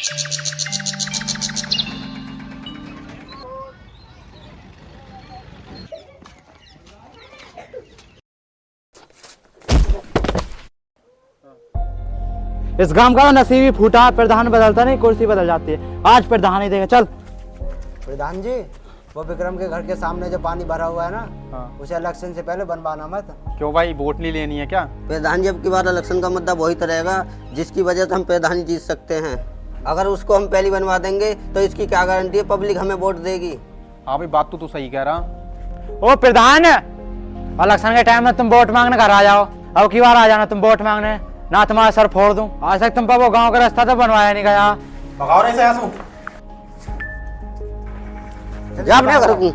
इस गांव का नसीब ही फूटा, प्रधान बदलता नहीं कुर्सी बदल जाती है। आज प्रधान ही देगा। चल प्रधान जी, वो विक्रम के घर के सामने जो पानी भरा हुआ है ना, हाँ। उसे इलेक्शन से पहले बनवाना मत। क्यों भाई, वोट नहीं लेनी है क्या? प्रधान जी, अब की बार इलेक्शन का मुद्दा वही तो रहेगा जिसकी वजह से हम प्रधान जीत सकते हैं। अगर उसको हम पहली बनवा देंगे तो इसकी क्या गारंटी है पब्लिक हमें वोट देगी। हाँ भाई, बात तो तू सही कह रहा। ओ प्रधान, इलेक्शन के टाइम में तुम वोट मांगने घर आ जाओ। अब की बार आ जाना तुम वोट मांगने, ना तुम्हारा सर फोड़ दूं। आज तक तुम पर वो गांव का रास्ता तो बनवाया नहीं गया। भगाओ नहीं से आंसू। जा अपने घर को।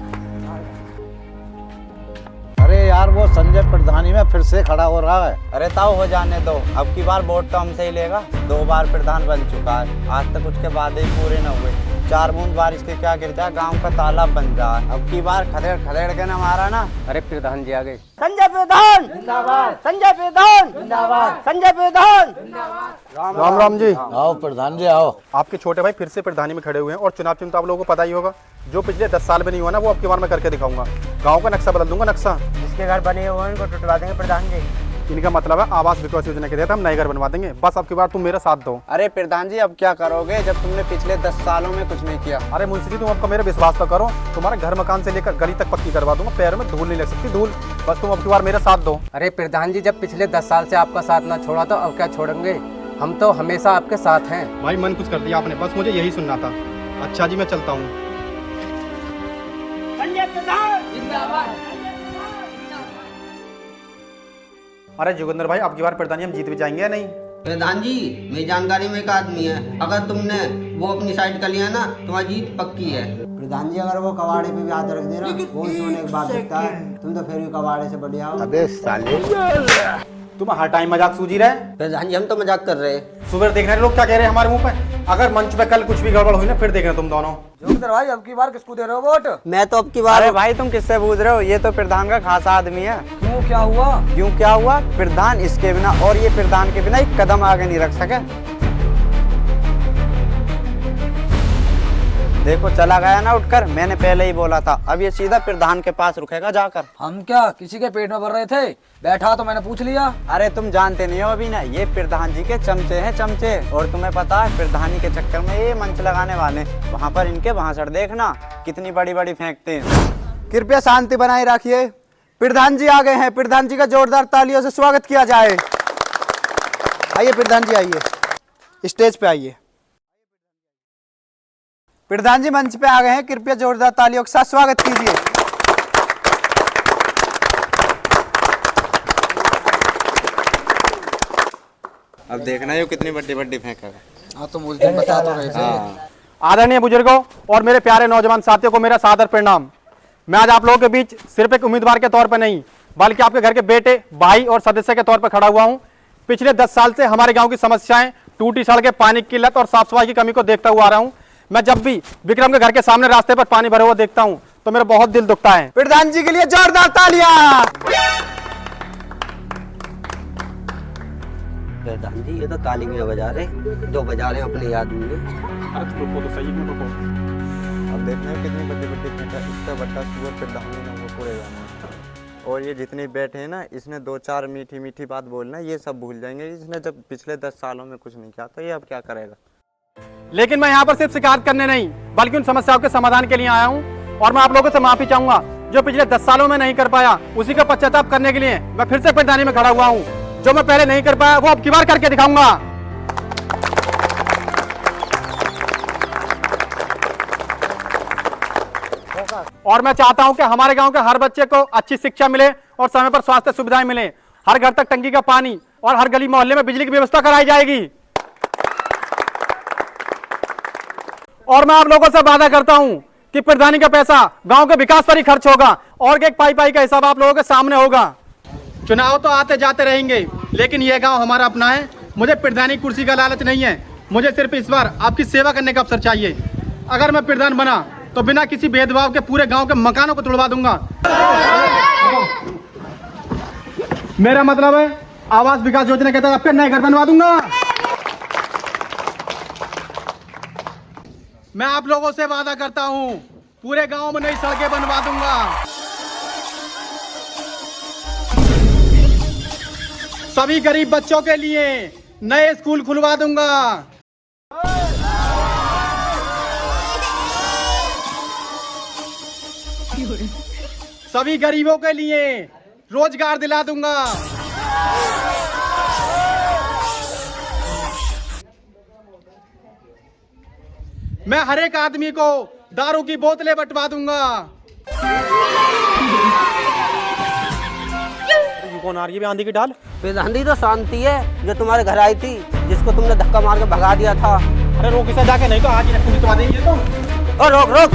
अरे यार, वो संजय प्रधानी में फिर से खड़ा हो रहा है। अरे ताऊ हो जाने दो, अब की बार वोट तो हमसे ही लेगा। 2 बार प्रधान बन चुका है, आज तक उसके वादे ही पूरे न हुए। 4 बूंद बारिश के क्या गिर जाए, गांव का तालाब बन जाए। अब की बार खदेड़ खदेड़ के न मारा ना। अरे प्रधान जी आ गए। संजय प्रधान जिंदाबाद, संजय प्रधान जिंदाबाद, संजय प्रधान जिंदाबाद। राम राम जी। आओ प्रधान जी आओ। आपके छोटे भाई फिर से प्रधानी में खड़े हुए हैं और चुनाव चिन्ह तो आप लोगों को पता ही होगा। जो पिछले 10 साल में नहीं हुआ ना, वो अब की बार मैं करके दिखाऊंगा। गांव का नक्शा बदल दूंगा। नक्शा जिसके घर बने हुए हैं उनको टुटवा देंगे प्रधान जी। इनका मतलब है आवास विकास योजना के तहत हम नए घर बनवा देंगे। बस अब की बार तुम मेरा साथ दो। अरे प्रधान जी, अब क्या करोगे जब तुमने पिछले 10 सालों में कुछ नहीं किया। अरे मुंशी जी, तुम आपका मेरा विश्वास तो करो। तुम्हारे घर मकान से लेकर गली तक पक्की करवा दूंगा। पैर में धूल नहीं लग सकती, धूल। बस तुम अब की बार मेरा साथ दो। अरे प्रधान जी, जब पिछले 10 साल से आपका साथ ना छोड़ा तो अब क्या छोड़ेंगे? हम तो हमेशा आपके साथ हैं। भाई मन कुछ कर दिया आपने, बस मुझे यही सुनना था। अच्छा जी, मैं चलता हूँ। अरे जोगिंदर भाई, अब की बार प्रधानी हम जीत भी जाएंगे या नहीं? प्रधान जी, मेरी जानकारी में एक आदमी है, अगर तुमने वो अपनी साइड कर लिया ना, तुम्हारी जीत पक्की है। प्रधान जी, अगर वो कबाड़े पे भी हाथ रख दे ना, वो ही सोने की बात दिखता है। तुम तो फिर भी कबाड़े से बढ़िया हो। अबे साले, तुम हर टाइम मजाक सूझी रहे। प्रधान जी, हम तो मजाक कर रहे हैं। सुबह देखना लोग क्या कह रहे हैं हमारे मुंह पे। अगर मंच पे कल कुछ भी गड़बड़ हुई ना, फिर देखना तुम दोनों। जोगिंदर भाई, अब की बार किसको दे रहे हो वोट? मैं तो अब की बार। अरे भाई, तुम किससे पूछ रहे हो? ये तो प्रधान का खासा आदमी है। क्यों, क्या हुआ? क्यों क्या हुआ? प्रधान इसके बिना और ये प्रधान के बिना एक कदम आगे नहीं रख सके। देखो चला गया ना उठकर, मैंने पहले ही बोला था। अब ये सीधा प्रधान के पास रुकेगा जाकर। हम क्या किसी के पेट में भर रहे थे? बैठा तो मैंने पूछ लिया। अरे तुम जानते नहीं हो अभी ना, ये प्रधान जी के चमचे हैं, चमचे। और तुम्हें पता है, प्रधानी के चक्कर में ये मंच लगाने वाले, वहाँ पर इनके भाषण देखना कितनी बड़ी बड़ी फेंकते हैं। कृपया शांति बनाए रखिए। प्रधान जी आ गए हैं, प्रधान जी का जोरदार तालियों से स्वागत किया जाए। आइए प्रधान जी, आइए स्टेज पे आइए। प्रधान जी मंच पे आ गए हैं, कृपया जोरदार तालियों के साथ स्वागत कीजिए। अब देखना है कितनी बड़ी बड़ी फेंकेगा। हाँ, तुम उस दिन बता तो रहे थे। आदरणीय बुजुर्गों और मेरे प्यारे नौजवान साथियों को मेरा सादर प्रणाम। मैं आज आप लोगों के बीच सिर्फ एक उम्मीदवार के तौर पर नहीं, बल्कि आपके घर के बेटे, भाई और सदस्य के तौर पर खड़ा हुआ हूँ। पिछले 10 साल से हमारे गाँव की समस्याएं, टूटी सड़कें, पानी की किल्लत और साफ सफाई की कमी को देखता हुआ आ रहा हूँ। मैं जब भी विक्रम के घर के सामने रास्ते पर पानी भरा हुआ देखता हूँ तो मेरा बहुत दिल दुखता है। प्रधान जी के लिए जोरदार तालियां। प्रधान जी, ये तो ताली भी बजा रहे, जो बजा रहे हैं अपने आदमी में। तो सही में रुको। अब देखना है कितनी बड़ी बड़ी फेंका, इससे बड़ा सुअर प्रधान जी ने वो पूरे जाना। और ये जितने बैठे हैं ना, इसने 2-4 मीठी मीठी बात बोलना, ये सब भूल जाएंगे। इसने जब पिछले 10 सालों में कुछ नहीं किया तो ये अब क्या करेगा। लेकिन मैं यहाँ पर सिर्फ शिकायत करने नहीं, बल्कि उन समस्याओं के समाधान के लिए आया हूँ। और मैं आप लोगों से माफी चाहूंगा, जो पिछले 10 सालों में नहीं कर पाया, उसी का पश्चाताप करने के लिए मैं फिर से प्रधानी में खड़ा हुआ हूँ। जो मैं पहले नहीं कर पाया वो अब की बार करके दिखाऊंगा। और मैं चाहता हूं कि हमारे गांव के हर बच्चे को अच्छी शिक्षा मिले और समय पर स्वास्थ्य सुविधाएं मिले। हर घर तक टंकी का पानी और हर गली मोहल्ले में बिजली की व्यवस्था कराई जाएगी। और मैं आप लोगों से वादा करता हूं कि प्रधानी का पैसा गांव के विकास पर ही खर्च होगा और एक पाई पाई का हिसाब आप लोगों के सामने होगा। चुनाव तो आते जाते रहेंगे, लेकिन यह गांव हमारा अपना है। मुझे प्रधानी कुर्सी का लालच नहीं है, मुझे सिर्फ इस बार आपकी सेवा करने का अवसर चाहिए। अगर मैं प्रधान बना तो बिना किसी भेदभाव के पूरे गांव के मकानों को तोड़वा दूंगा। मेरा मतलब है आवास विकास योजना के तहत आपके नए घर बनवा दूंगा। मैं आप लोगों से वादा करता हूँ पूरे गांव में नई सड़कें बनवा दूंगा। सभी गरीब बच्चों के लिए नए स्कूल खुलवा दूंगा। सभी गरीबों के लिए रोजगार दिला दूंगा। मैं हर एक आदमी को दारू की बोतलें बंटवा दूंगा। कौन आ रही है आंधी की डाल? प्रधानी तो शांति है जो तुम्हारे घर आई थी, जिसको तुमने धक्का मार के भगा दिया था। अरे रोक इसे जाके, नहीं तो आज ही रखूंगी तो आ देंगे तुम। और रोक रोक।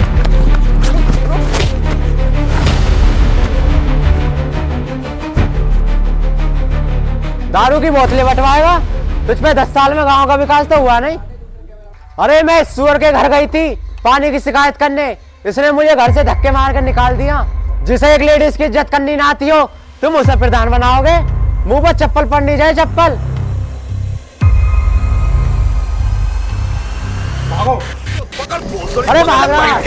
दारू की बोतलें बंटवाएगा? तुझ पे 10 साल में गांव का विकास तो हुआ नहीं। अरे मैं इस सुअर के घर गई थी पानी की शिकायत करने, इसने मुझे घर से धक्के मार कर निकाल दिया। जिसे एक लेडीज की इज्जत करनी ना आती हो तुम उसे प्रधान बनाओगे? मुंह पर चप्पल पड़नी जाए चप्पल। भागो। अरे भाग रहा।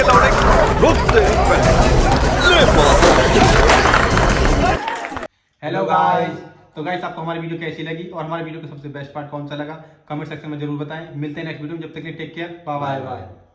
हेलो गाइस, तो गाइस आपको हमारी वीडियो कैसी लगी और हमारी वीडियो का सबसे बेस्ट पार्ट कौन सा लगा कमेंट सेक्शन में जरूर बताएं। मिलते हैं नेक्स्ट वीडियो में, जब तक के लिए टेक केयर, बाय बाय।